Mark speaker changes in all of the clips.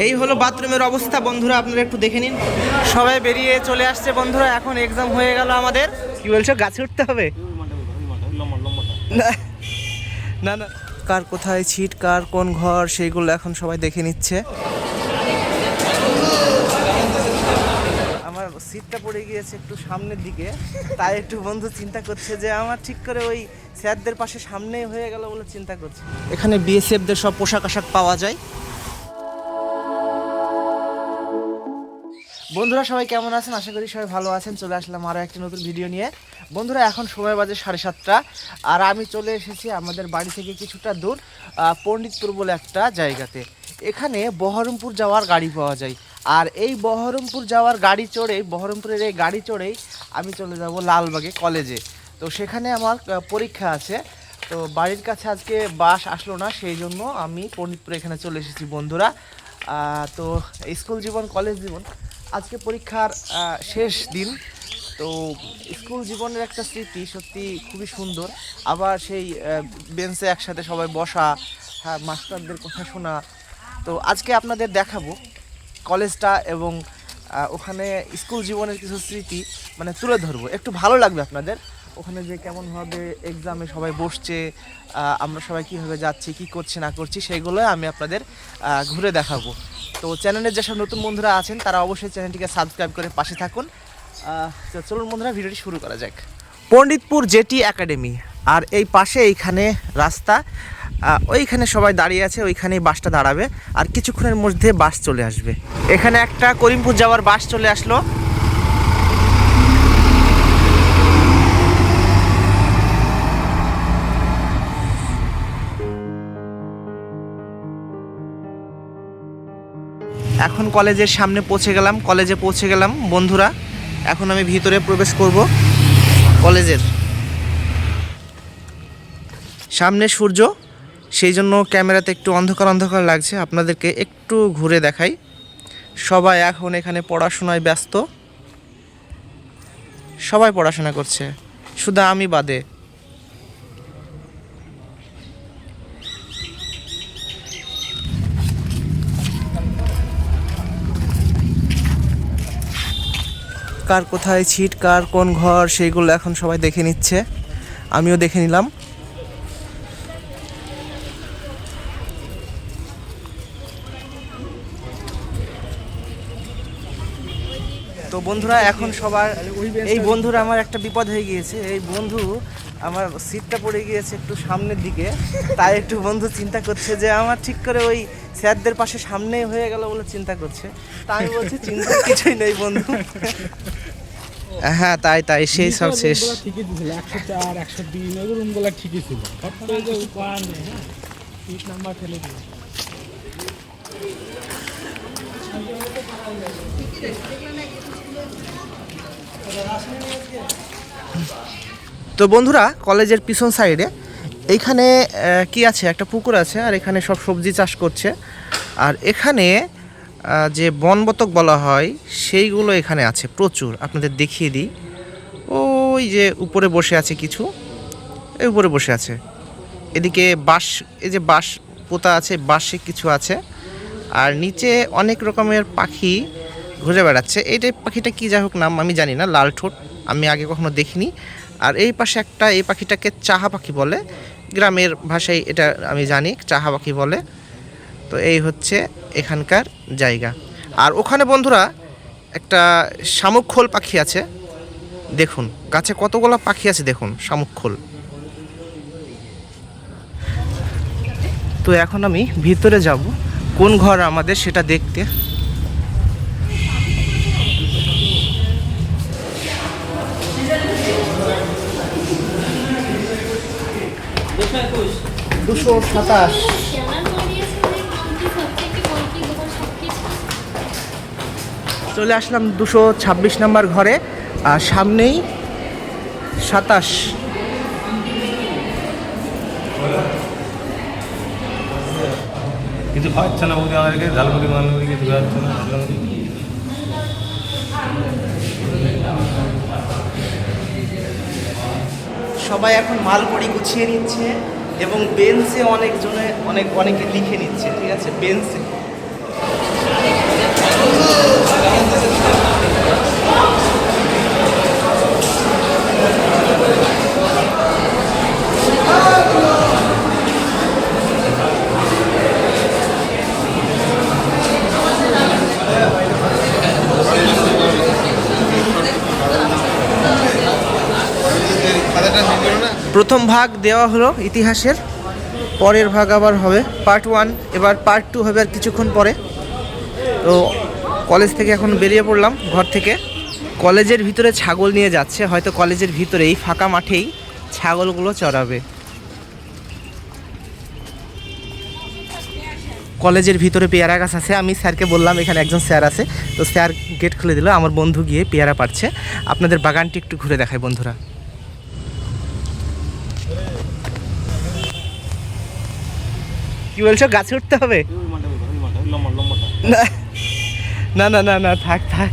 Speaker 1: এই হলো বাথরুমের অবস্থা বন্ধুরা, আপনারা একটু দেখে নিন। সবাই বেরিয়ে চলে আসছে বন্ধুরা, এখন এক্সাম হয়ে গেল আমাদের। কি বলছো, গাছে উঠতে হবে? না না, কার কোথায় সিট, কার কোন ঘর, সেইগুলো এখন সবাই দেখে নিচ্ছে। আমার সিটটা পড়ে গিয়েছে একটু সামনের দিকে, তাই একটু বন্ধু চিন্তা করছে যে আমার ঠিক করে ওই স্যারদের পাশে সামনেই হয়ে গেল বলে চিন্তা করছে। এখানে বিএসএফদের সব পোশাক আশাক পাওয়া যায়। বন্ধুরা সবাই কেমন আছেন? আশা করি সবাই ভালো আছেন। চলে আসলাম আরও একটি নতুন ভিডিও নিয়ে। বন্ধুরা এখন সময় বাজে 7:30, আর আমি চলে এসেছি আমাদের বাড়ি থেকে কিছুটা দূর পণ্ডিতপুর বলে একটা জায়গাতে। এখানে বহরমপুর যাওয়ার গাড়ি পাওয়া যায়, আর এই বহরমপুর যাওয়ার গাড়ি চড়েই, বহরমপুরের এই গাড়ি চড়েই আমি চলে যাব লালবাগে কলেজে। তো সেখানে আমার পরীক্ষা আছে। তো বাড়ির কাছে আজকে বাস আসলো না, সেই জন্য আমি পণ্ডিতপুরে এখানে চলে এসেছি বন্ধুরা। তো স্কুল জীবন, কলেজ জীবন, আজকে পরীক্ষার শেষ দিন। তো স্কুল জীবনের একটা স্মৃতি সত্যি খুবই সুন্দর। আবার সেই বেঞ্চে একসাথে সবাই বসা, হ্যাঁ, মাস্টারদের কথা শোনা। তো আজকে আপনাদের দেখাবো কলেজটা এবং ওখানে স্কুল জীবনের কিছু স্মৃতি মানে তুলে ধরবো। একটু ভালো লাগবে আপনাদের। ওখানে যে কেমনভাবে এক্সামে সবাই বসছে, আমরা সবাই কীভাবে যাচ্ছি, কী করছি না করছি, সেইগুলোই আমি আপনাদের ঘুরে দেখাবো। তো চ্যানেলের যেসব নতুন বন্ধুরা আছেন তারা অবশ্যই চ্যানেলটিকে সাবস্ক্রাইব করে পাশে থাকুন। চলুন বন্ধুরা, ভিডিওটি শুরু করা যাক। পণ্ডিতপুর জেটি একাডেমি, আর এই পাশে এইখানে রাস্তা, ওইখানে সবাই দাঁড়িয়ে আছে, ওইখানেই বাসটা দাঁড়াবে, আর কিছুক্ষণের মধ্যে বাস চলে আসবে। এখানে একটা করিমপুর যাওয়ার বাস চলে আসলো। এখন কলেজের সামনে পৌঁছে গেলাম, কলেজে পৌঁছে গেলাম বন্ধুরা। এখন আমি ভিতরে প্রবেশ করব কলেজের। সামনে সূর্য, সেই জন্য ক্যামেরাতে একটু অন্ধকার অন্ধকার লাগছে। আপনাদেরকে একটু ঘুরে দেখাই। সবাই এখন এখানে পড়াশোনায় ব্যস্ত, সবাই পড়াশোনা করছে, শুধু আমি বাদে। কার কোথায় সিট, কার কোন ঘর, সেইগুলো এখন সবাই দেখে নিচ্ছে, আমিও দেখে নিলাম। তো বন্ধুরা এখন সবার, এই বন্ধুর আমার একটা বিপদ হয়ে গিয়েছে। এই বন্ধু আমার সিটটা পড়ে গিয়েছে একটু সামনের দিকে, তাই একটু বন্ধু চিন্তা করছে যে আমার ঠিক করে ওই স্যারদের পাশে সামনেই হয়ে গেল বলে চিন্তা করছে। তা আমি বলছি চিন্তা কিছুই নেই বন্ধু। হ্যাঁ তাই তাই, সেই সব শেষ।
Speaker 2: ঠিকই ছিল, 104 102 রুমগুলো ঠিকই ছিল, সিট নাম্বার ফেলে দিল।
Speaker 1: তো বন্ধুরা কলেজের পিছন সাইডে এইখানে কি আছে, একটা পুকুর আছে, আর এখানে সব সবজি চাষ করছে। আর এখানে যে বনবতক বলা হয় সেইগুলো এখানে আছে প্রচুর। আপনাদের দেখিয়ে দিই, ওই যে উপরে বসে আছে কিছু, এই উপরে বসে আছে। এদিকে বাঁশ, এই যে বাঁশ পোতা আছে, বাঁশে কিছু আছে। আর নিচে অনেক রকমের পাখি ঘুরে বেড়াচ্ছে। এইটাই পাখিটা কি যাই হোক নাম আমি জানি না, লাল ঠোঁট, আমি আগে কখনো দেখিনি। আর এই পাশে একটা, এই পাখিটাকে চাহা পাখি বলে, গ্রামের ভাষায় এটা আমি জানি, চাহা পাখি বলে। তো এই হচ্ছে এখানকার জায়গা। আর ওখানে বন্ধুরা একটা শামুকখোল পাখি আছে, দেখুন গাছে কতগুলো পাখি আছে, দেখুন শামুকখোল। তো এখন আমি ভিতরে যাব কোন ঘর আমাদের সেটা দেখতে। চলে আসলাম 226 নাম্বার ঘরে, আর সামনেই 27।
Speaker 3: কিছু খাওয়াচ্ছে না বৌদি আমাদেরকে, ঝালমুড়ি মালমুড়ি কিছু খাওয়াচ্ছে না।
Speaker 1: সবাই এখন মালপড়ি গুছিয়ে নিচ্ছে এবং বেঞ্চে অনেকজনে অনেকে লিখে নিচ্ছে, ঠিক আছে বেঞ্চে। প্রথম ভাগ দেওয়া হলো ইতিহাসের, পরের ভাগ আবার হবে পার্ট 1, এবার পার্ট 2 হবে আর কিছুক্ষণ পরে। তো কলেজ থেকে এখন বেরিয়ে পড়লাম ঘর থেকে। কলেজের ভিতরে ছাগল নিয়ে যাচ্ছে, হয়তো কলেজের ভিতরেই ফাঁকা মাঠেই ছাগলগুলো চড়াবে। কলেজের ভিতরে পেয়ারা গাছ আছে, আমি স্যারকে বললাম এখানে একজন স্যার আছে, তো স্যার গেট খুলে দিল, আমার বন্ধু গিয়ে পেয়ারা পাড়ছে। আপনাদের বাগানটি একটু ঘুরে দেখায় বন্ধুরা। কি বলছো, গাছে উঠতে হবে? না না না না, থাক থাক,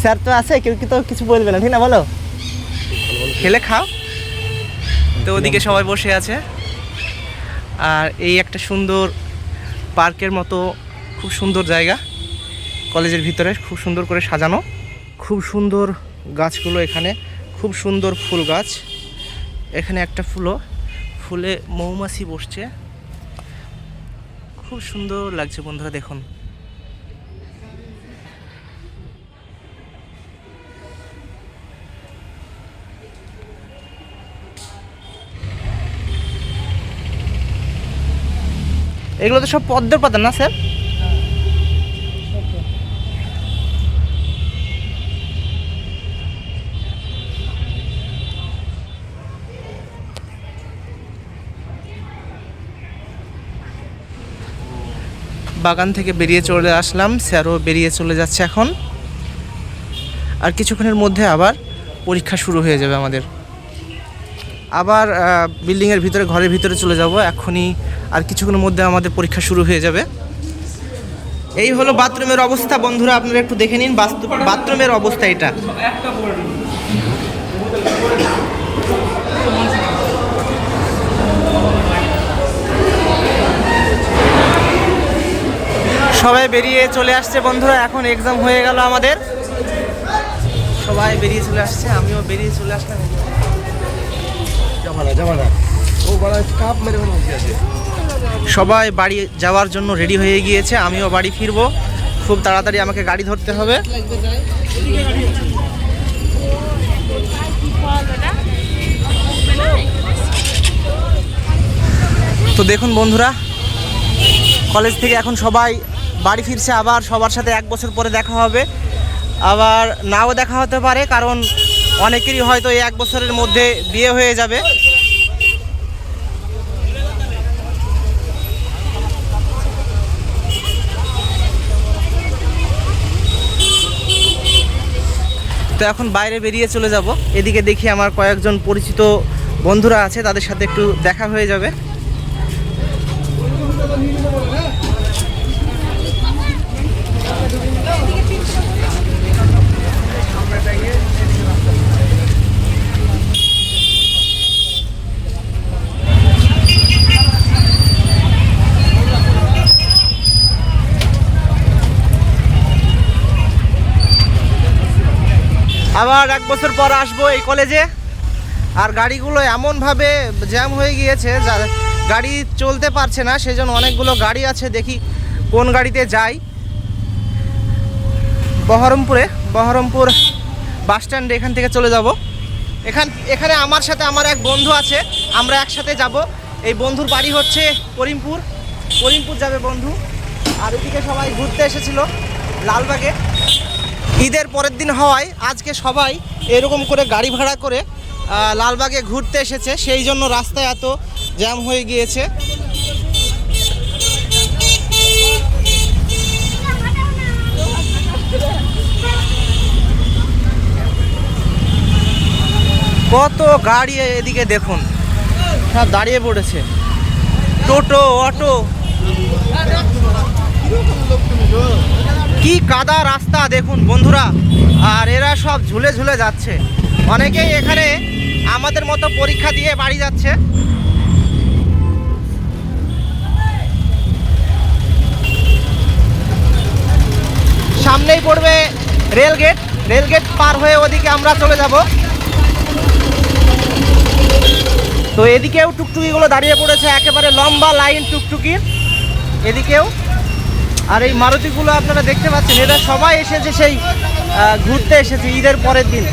Speaker 1: স্যার তো আছে, কেউ কি তো কিছু বলবে না, ঠিক না বলো? খেলে খাও। তো ওদিকে সবাই বসে আছে, আর এই একটা সুন্দর পার্কের মতো খুব সুন্দর জায়গা, কলেজের ভিতরে খুব সুন্দর করে সাজানো, খুব সুন্দর গাছগুলো এখানে, খুব সুন্দর ফুল গাছ। এখানে একটা ফুলে মৌমাছি বসছে, খুব সুন্দর লাগছে বন্ধুরা, দেখুন। এগুলো তো সব পদ্মের পাতা না স্যার? বাগান থেকে বেরিয়ে চলে আসলাম, স্যারও বেরিয়ে চলে যাচ্ছে এখন। আর কিছুক্ষণের মধ্যে আবার পরীক্ষা শুরু হয়ে যাবে আমাদের। আবার বিল্ডিংয়ের ভিতরে, ঘরের ভিতরে চলে যাব এখনই। আর কিছুক্ষণের মধ্যে আমাদের পরীক্ষা শুরু হয়ে যাবে। এই হলো বাথরুমের অবস্থা বন্ধুরা, আপনারা একটু দেখে নিন বাথরুমের অবস্থা এটা। সবাই বেরিয়ে চলে আসছে বন্ধুরা, এখন এক্সাম হয়ে গেল আমাদের, সবাই বেরিয়ে চলে আসছে, আমিও বেরিয়ে চলে আসলাম। সবাই বাড়ি যাওয়ার জন্য রেডি হয়ে গিয়েছে, আমিও বাড়ি ফিরবো খুব তাড়াতাড়ি, আমাকে গাড়ি ধরতে হবে। তো দেখুন বন্ধুরা, কলেজ থেকে এখন সবাই বাড়ি ফিরছে, আবার সবার সাথে 1 বছর পরে দেখা হবে, আবার নাও দেখা হতে পারে, কারণ অনেকেরই হয়তো এই 1 বছরের মধ্যে বিয়ে হয়ে যাবে। তো এখন বাইরে বেরিয়ে চলে যাব, এদিকে দেখি আমার কয়েকজন পরিচিত বন্ধুরা আছে, তাদের সাথে একটু দেখা হয়ে যাবে। আবার 1 বছর পর আসবো এই কলেজে। আর গাড়িগুলো এমনভাবে জ্যাম হয়ে গিয়েছে, গাড়ি চলতে পারছে না, সেজন্য অনেকগুলো গাড়ি আছে, দেখি কোন গাড়িতে যাই। বহরমপুর বাস স্ট্যান্ডে এখান থেকে চলে যাব। এখানে আমার সাথে আমার এক বন্ধু আছে, আমরা একসাথে যাব। এই বন্ধুর বাড়ি হচ্ছে করিমপুর যাবে বন্ধু। আর এদিকে সবাই ঘুরতে এসেছিল লালবাগে, ঈদের পরের দিন হওয়ায় আজকে সবাই এরকম করে গাড়ি ভাড়া করে লালবাগে ঘুরতে এসেছে, সেই জন্য রাস্তায় এত জ্যাম হয়ে গিয়েছে। কত গাড়ি এদিকে দেখুন, সব দাঁড়িয়ে পড়েছে, টোটো, অটো, কি কাদা রাস্তা দেখুন বন্ধুরা। আর এরা সব ঝুলে ঝুলে যাচ্ছে, অনেকেই এখানে আমাদের মতো পরীক্ষা দিয়ে বাড়ি যাচ্ছে। সামনেই পড়বে রেলগেট পার হয়ে ওদিকে আমরা চলে যাব। তো এদিকেও টুকটুকিগুলো দাঁড়িয়ে পড়েছে, একেবারে লম্বা লাইন টুকটুকির এদিকেও। আর এই মারুতিগুলো আপনারা দেখতে পাচ্ছেন, এরা সবাই এসেছে সেই ঘুরতে এসেছে ঈদের পরের দিন।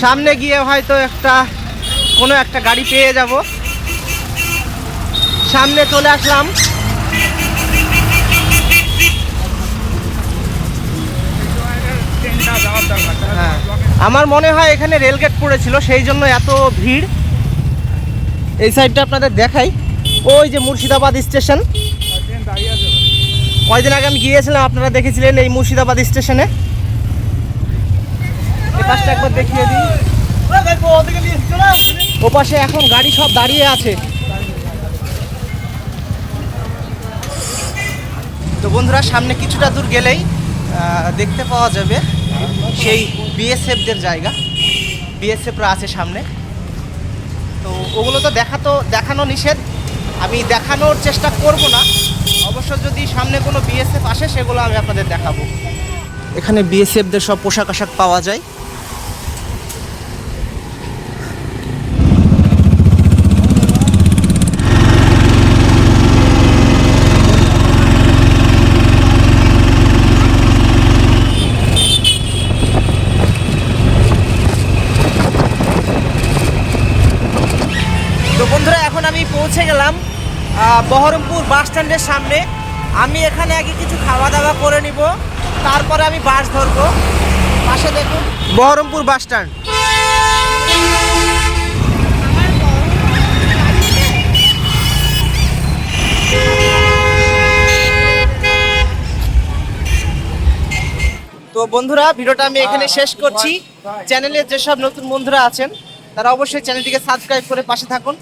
Speaker 1: সামনে গিয়ে হয়তো কোনো একটা গাড়ি পেয়ে যাব। সামনে চলে আসলাম। হ্যাঁ, আমার মনে হয় এখানে রেলগেট পড়েছিল, সেই জন্য এত ভিড়। এই সাইডটা আপনাদের দেখাই, ওই যে মুর্শিদাবাদ স্টেশন। কয়দিন আগে আমি গিয়েছিলাম, আপনারা দেখেছিলেন এই মুর্শিদাবাদ স্টেশনে। এই পাশটা একবার দেখিয়ে দিই। ও পাশে এখন গাড়ি সব দাঁড়িয়ে আছে। তো বন্ধুরা, সামনে কিছুটা দূর গেলেই দেখতে পাওয়া যাবে সেই বিএসএফদের জায়গা। বিএসএফরা আছে সামনে। তো ওগুলো তো দেখানো নিষেধ, আমি দেখানোর চেষ্টা করব না। অবশ্য যদি সামনে কোনো বিএসএফ আসে সেগুলো আমি আপনাদের দেখাবো। এখানে বিএসএফদের সব পোশাক আশাক পাওয়া যায়। তো বন্ধুরা, এখন আমি পৌঁছে গেলাম বহরমপুর বাস স্ট্যান্ডের সামনে। আমি এখানে আগে কিছু খাওয়া দাওয়া করে নিব, তারপরে আমি বাস ধরবো। পাশে দেখুন বহরমপুর বাস স্ট্যান্ড। তো বন্ধুরা, ভিডিওটা আমি এখানে শেষ করছি। চ্যানেলে যেসব নতুন বন্ধুরা আছেন তারা অবশ্যই চ্যানেলটিকে সাবস্ক্রাইব করে পাশে থাকুন।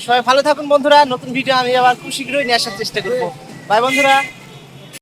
Speaker 1: সবাই ভালো থাকুন বন্ধুরা। নতুন ভিডিও আমি আবার খুব শীঘ্রই নিয়ে আসার চেষ্টা করবো। বাই বন্ধুরা।